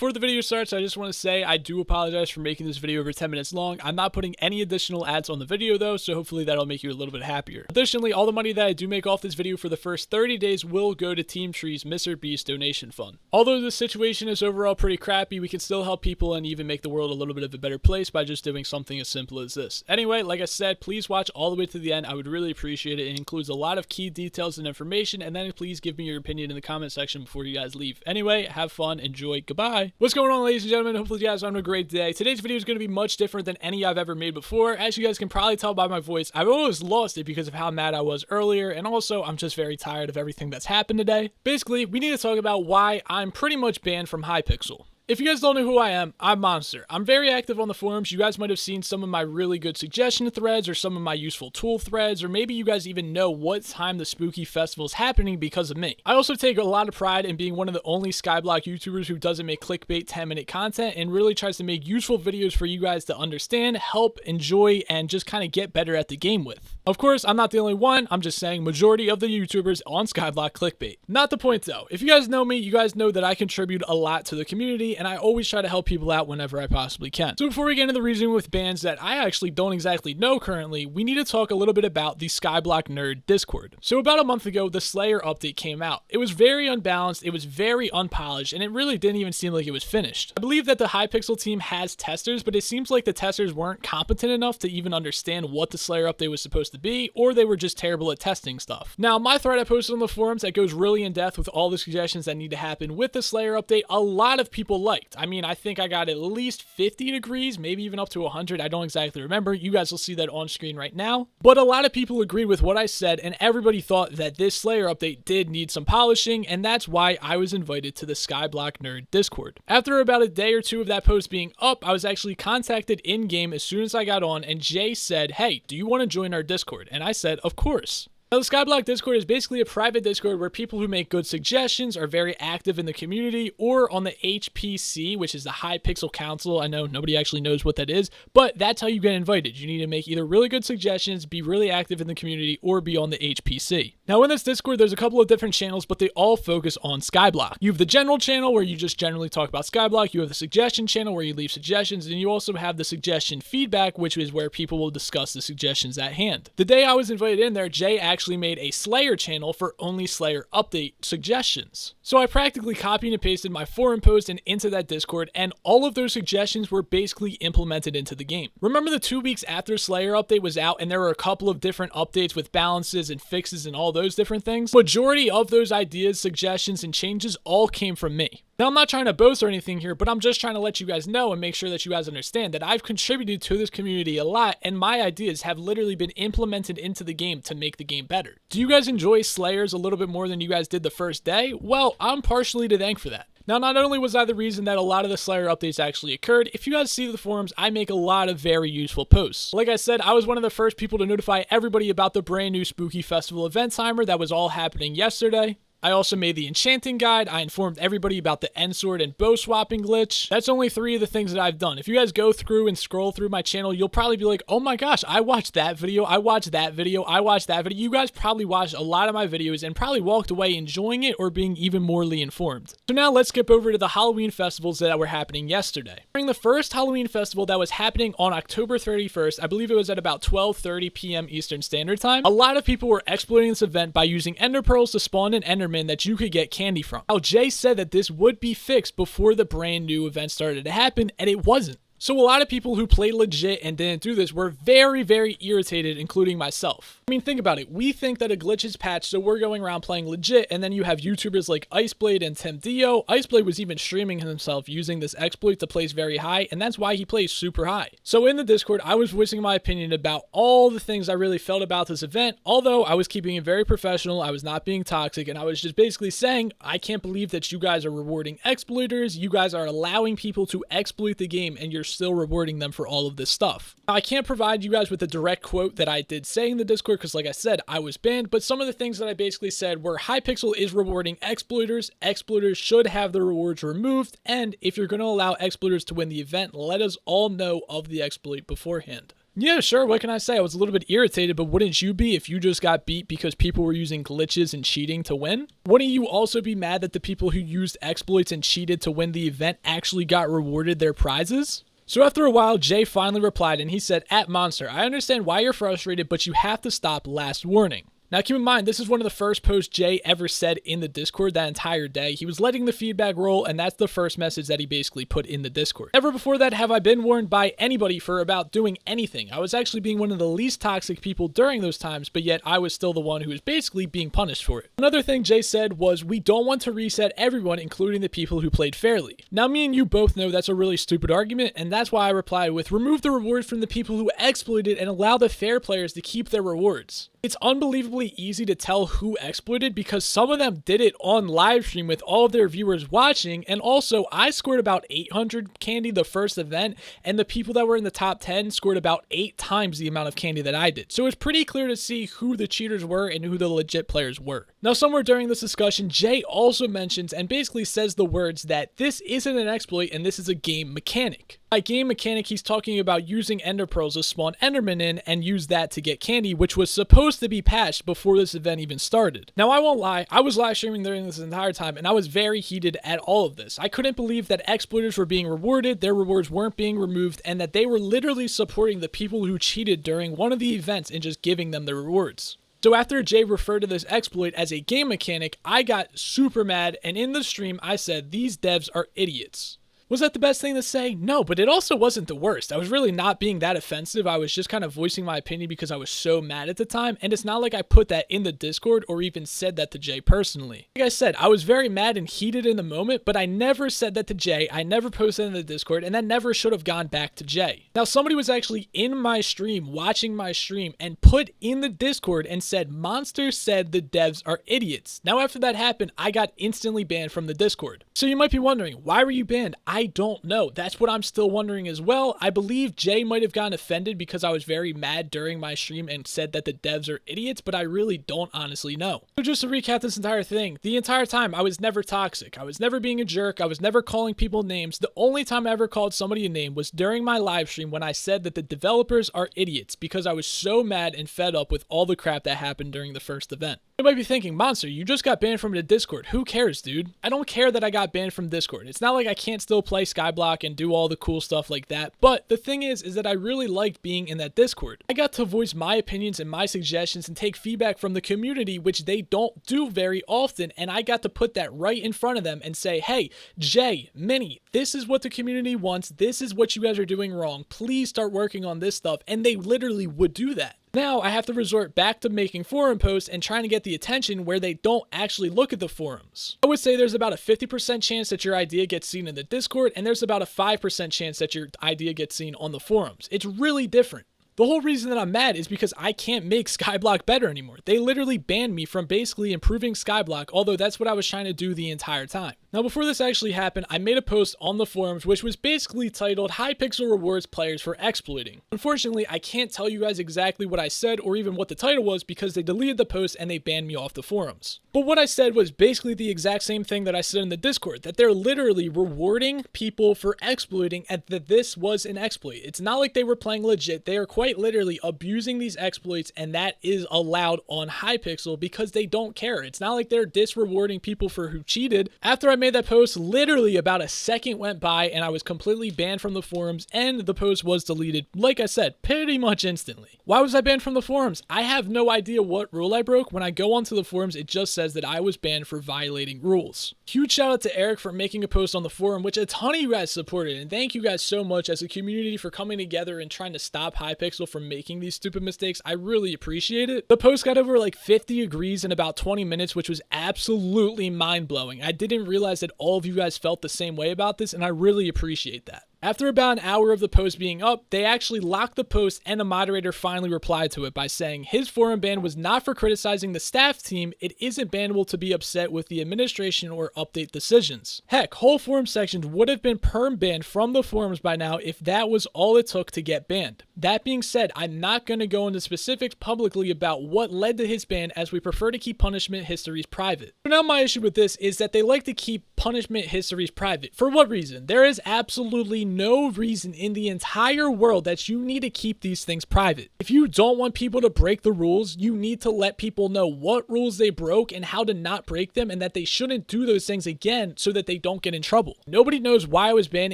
before the video starts, I just want to say I do apologize for making this video over 10 minutes long. I'm not putting any additional ads on the video though, so hopefully that'll make you a little bit happier. Additionally, all the money that I do make off this video for the first 30 days will go to Team Tree's Mr. Beast donation fund. Although the situation is overall pretty crappy, we can still help people and even make the world a little bit of a better place by just doing something as simple as this. Anyway, like I said, please watch all the way to the end. I would really appreciate it. It includes a lot of key details and information, and then please give me your opinion in the comment section before you guys leave. Anyway, have fun, enjoy, goodbye. What's going on, ladies and gentlemen? Hopefully you guys are having a great day. Today's video is going to be much different than any I've ever made before. As you guys can probably tell by my voice, I've always lost it because of how mad I was earlier, and also I'm just very tired of everything that's happened today. Basically, we need to talk about why I'm pretty much banned from Hypixel. If you guys don't know who I am, I'm Monster. I'm very active on the forums. You guys might have seen some of my really good suggestion threads or some of my useful tool threads, or maybe you guys even know what time the spooky festival is happening because of me. I also take a lot of pride in being one of the only Skyblock YouTubers who doesn't make clickbait 10-minute content and really tries to make useful videos for you guys to understand, help, enjoy, and just kind of get better at the game with. Of course, I'm not the only one. I'm just saying majority of the YouTubers on Skyblock clickbait. Not the point though. If you guys know me, you guys know that I contribute a lot to the community, and I always try to help people out whenever I possibly can. So before we get into the reasoning with bans that I actually don't exactly know currently, we need to talk a little bit about the Skyblock Nerd Discord. So about a month ago, the Slayer update came out. It was very unbalanced, it was very unpolished, and it really didn't even seem like it was finished. I believe that the Hypixel team has testers, but it seems like the testers weren't competent enough to even understand what the Slayer update was supposed to be, or they were just terrible at testing stuff. Now, my thread I posted on the forums that goes really in depth with all the suggestions that need to happen with the Slayer update, a lot of people liked. I mean, I think I got at least 50 degrees, maybe even up to 100. I don't exactly remember. You guys will see that on screen right now. But a lot of people agreed with what I said, and everybody thought that this Slayer update did need some polishing, and that's why I was invited to the Skyblock Nerd Discord. After about a day or two of that post being up, I was actually contacted in-game as soon as I got on, and Jay said, "Hey, do you want to join our Discord?" And I said, "Of course." Now, the Skyblock Discord is basically a private Discord where people who make good suggestions are very active in the community, or on the HPC, which is the Hypixel Council. I know nobody actually knows what that is, but that's how you get invited. You need to make either really good suggestions, be really active in the community, or be on the HPC. Now, in this Discord, there's a couple of different channels, but they all focus on Skyblock. You have the general channel where you just generally talk about Skyblock. You have the suggestion channel where you leave suggestions, and you also have the suggestion feedback, which is where people will discuss the suggestions at hand. The day I was invited in there, Jay actually made a Slayer channel for only Slayer update suggestions. So I practically copied and pasted my forum post and into that Discord, and all of those suggestions were basically implemented into the game. Remember the 2 weeks after Slayer update was out and there were a couple of different updates with balances and fixes and all those different things? Majority of those ideas, suggestions, and changes all came from me. Now, I'm not trying to boast or anything here, but I'm just trying to let you guys know and make sure that you guys understand that I've contributed to this community a lot, and my ideas have literally been implemented into the game to make the game better. Do you guys enjoy Slayers a little bit more than you guys did the first day? Well, I'm partially to thank for that. Now, not only was I the reason that a lot of the Slayer updates actually occurred, if you guys see the forums, I make a lot of very useful posts. Like I said, I was one of the first people to notify everybody about the brand new Spooky Festival event timer that was all happening yesterday. I also made the enchanting guide. I informed everybody about the end sword and bow swapping glitch. That's only 3 of the things that I've done. If you guys go through and scroll through my channel, you'll probably be like, oh my gosh, I watched that video, I watched that video, I watched that video. You guys probably watched a lot of my videos and probably walked away enjoying it or being even morely informed. So now let's skip over to the Halloween festivals that were happening yesterday. During the first Halloween festival that was happening on October 31st, I believe it was at about 12:30 p.m. Eastern Standard Time, a lot of people were exploiting this event by using ender pearls to spawn an enderman that you could get candy from. Now, Jay said that this would be fixed before the brand new event started to happen, and it wasn't. So a lot of people who played legit and didn't do this were very, very irritated, including myself. I mean, think about it. We think that a glitch is patched, so we're going around playing legit, and then you have YouTubers like Iceblade and Tim Dio. Iceblade was even streaming himself using this exploit to place very high, and that's why he plays super high. So in the Discord, I was voicing my opinion about all the things I really felt about this event, although I was keeping it very professional, I was not being toxic, and I was just basically saying, I can't believe that you guys are rewarding exploiters, you guys are allowing people to exploit the game, and you're still rewarding them for all of this stuff. Now, I can't provide you guys with a direct quote that I did say in the Discord because, like I said, I was banned, but some of the things that I basically said were Hypixel is rewarding exploiters, exploiters should have the rewards removed, and if you're going to allow exploiters to win the event, let us all know of the exploit beforehand. Yeah, sure, what can I say? I was a little bit irritated, but wouldn't you be if you just got beat because people were using glitches and cheating to win? Wouldn't you also be mad that the people who used exploits and cheated to win the event actually got rewarded their prizes? So after a while, Jay finally replied and he said, @Monster, I understand why you're frustrated, but you have to stop, last warning. Now keep in mind, this is one of the first posts Jay ever said in the Discord that entire day. He was letting the feedback roll, and that's the first message that he basically put in the Discord. Never before that have I been warned by anybody for about doing anything. I was actually being one of the least toxic people during those times, but yet I was still the one who was basically being punished for it. Another thing Jay said was, we don't want to reset everyone, including the people who played fairly. Now me and you both know that's a really stupid argument, and that's why I replied with, remove the rewards from the people who exploited and allow the fair players to keep their rewards. It's unbelievably easy to tell who exploited because some of them did it on live stream with all of their viewers watching, and also I scored about 800 candy the first event, and the people that were in the top 10 scored about 8 times the amount of candy that I did. So it's pretty clear to see who the cheaters were and who the legit players were. Now somewhere during this discussion, Jay also mentions and basically says the words that this isn't an exploit and this is a game mechanic. By game mechanic, he's talking about using ender pearls to spawn endermen in and use that to get candy, which was supposed to be patched before this event even started. Now I won't lie, I was live streaming during this entire time and I was very heated at all of this. I couldn't believe that exploiters were being rewarded, their rewards weren't being removed, and that they were literally supporting the people who cheated during one of the events and just giving them the rewards. So after Jay referred to this exploit as a game mechanic, I got super mad, and in the stream I said, these devs are idiots. Was that the best thing to say? No, but it also wasn't the worst. I was really not being that offensive. I was just kind of voicing my opinion because I was so mad at the time, and it's not like I put that in the Discord or even said that to Jay personally. Like I said, I was very mad and heated in the moment, but I never said that to Jay. I never posted in the Discord, and that never should have gone back to Jay. Now, somebody was actually in my stream, watching my stream, and put in the Discord and said, Monster said the devs are idiots. Now, after that happened, I got instantly banned from the Discord. So you might be wondering, why were you banned? I don't know. That's what I'm still wondering as well. I believe Jay might have gotten offended because I was very mad during my stream and said that the devs are idiots, but I really don't honestly know. So just to recap this entire thing, the entire time I was never toxic. I was never being a jerk. I was never calling people names. The only time I ever called somebody a name was during my live stream when I said that the developers are idiots because I was so mad and fed up with all the crap that happened during the first event. You might be thinking, Monster, you just got banned from the Discord. Who cares, dude? I don't care that I got banned from Discord. It's not like I can't still play Skyblock and do all the cool stuff like that. But the thing is that I really liked being in that Discord. I got to voice my opinions and my suggestions and take feedback from the community, which they don't do very often. And I got to put that right in front of them and say, hey, Jay, Mini, this is what the community wants. This is what you guys are doing wrong. Please start working on this stuff. And they literally would do that. Now I have to resort back to making forum posts and trying to get the attention where they don't actually look at the forums. I would say there's about a 50% chance that your idea gets seen in the Discord, and there's about a 5% chance that your idea gets seen on the forums. It's really different. The whole reason that I'm mad is because I can't make Skyblock better anymore. They literally banned me from basically improving Skyblock, although that's what I was trying to do the entire time. Now, before this actually happened, I made a post on the forums which was basically titled Hypixel rewards players for exploiting. Unfortunately, I can't tell you guys exactly what I said or even what the title was because they deleted the post and they banned me off the forums. But what I said was basically the exact same thing that I said in the Discord, that they're literally rewarding people for exploiting and that this was an exploit. It's not like they were playing legit. They are quite literally abusing these exploits, and that is allowed on Hypixel because they don't care. It's not like they're disrewarding people for who cheated. After I made that post, literally about a second went by and I was completely banned from the forums and the post was deleted, like I said, pretty much instantly. Why was I banned from the forums? I have no idea what rule I broke. When I go onto the forums, it just says that I was banned for violating rules. Huge shout out to Eric for making a post on the forum, which a ton of you guys supported, and thank you guys so much as a community for coming together and trying to stop Hypixel from making these stupid mistakes. I really appreciate it. The post got over like 50 agrees in about 20 minutes, which was absolutely mind-blowing. I didn't realize that all of you guys felt the same way about this, and I really appreciate that. After about an hour of the post being up, they actually locked the post and a moderator finally replied to it by saying his forum ban was not for criticizing the staff team. It isn't bannable to be upset with the administration or update decisions. Heck, whole forum sections would have been perm banned from the forums by now if that was all it took to get banned. That being said, I'm not going to go into specifics publicly about what led to his ban, as we prefer to keep punishment histories private. So now my issue with this is that they like to keep punishment histories private. For what reason? There is absolutely no reason in the entire world that you need to keep these things private. If you don't want people to break the rules, you need to let people know what rules they broke and how to not break them, and that they shouldn't do those things again so that they don't get in trouble. Nobody knows why I was banned,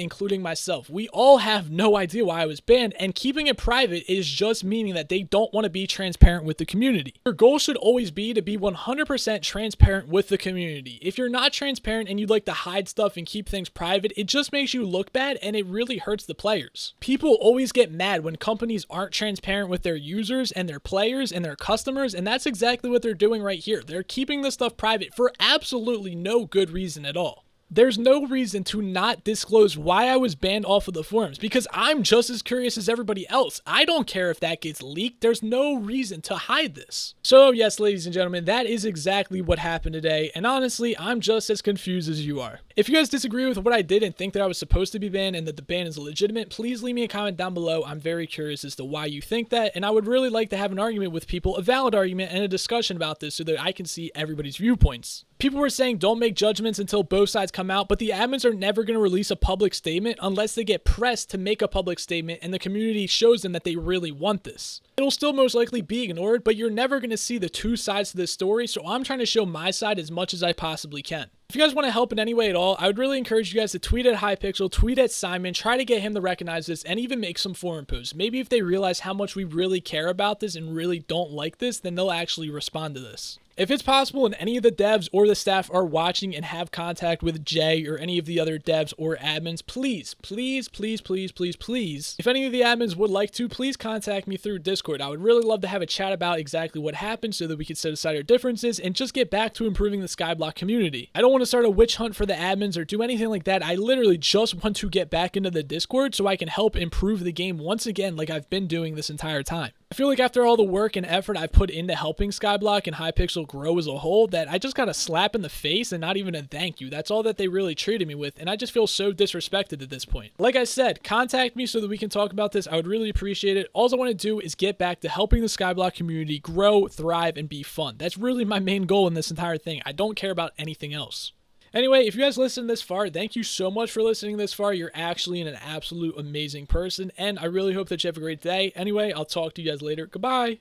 including myself. We all have no idea why I was banned, and keeping it private is just meaning that they don't want to be transparent with the community. Your goal should always be to be 100% transparent with the community. If you're not transparent and you'd like to hide stuff and keep things private, it just makes you look bad and it really hurts the players. People always get mad when companies aren't transparent with their users and their players and their customers, and that's exactly what they're doing right here. They're keeping this stuff private for absolutely no good reason at all. There's no reason to not disclose why I was banned off of the forums, because I'm just as curious as everybody else. I don't care if that gets leaked. There's no reason to hide this. So yes, ladies and gentlemen, that is exactly what happened today, and honestly, I'm just as confused as you are. If you guys disagree with what I did and think that I was supposed to be banned and that the ban is legitimate, please leave me a comment down below. I'm very curious as to why you think that, and I would really like to have an argument with people, a valid argument, and a discussion about this so that I can see everybody's viewpoints. People were saying don't make judgments until both sides come out, but the admins are never going to release a public statement unless they get pressed to make a public statement and the community shows them that they really want this. It'll still most likely be ignored, but you're never going to see the two sides to this story, so I'm trying to show my side as much as I possibly can. If you guys want to help in any way at all, I would really encourage you guys to tweet at Hypixel, tweet at Simon, try to get him to recognize this, and even make some forum posts. Maybe if they realize how much we really care about this and really don't like this, then they'll actually respond to this. If it's possible and any of the devs or the staff are watching and have contact with Jay or any of the other devs or admins, please, if any of the admins would like to, please contact me through Discord. I would really love to have a chat about exactly what happened so that we could set aside our differences and just get back to improving the Skyblock community. I don't want to start a witch hunt for the admins or do anything like that. I literally just want to get back into the Discord so I can help improve the game once again like I've been doing this entire time. I feel like after all the work and effort I've put into helping Skyblock and Hypixel grow as a whole, that I just got a slap in the face and not even a thank you. That's all that they really treated me with, and I just feel so disrespected at this point. Like I said, contact me so that we can talk about this. I would really appreciate it. All I want to do is get back to helping the Skyblock community grow, thrive, and be fun. That's really my main goal in this entire thing. I don't care about anything else. Anyway, if you guys listened this far, thank you so much for listening this far. You're actually an absolute amazing person, and I really hope that you have a great day. Anyway, I'll talk to you guys later. Goodbye.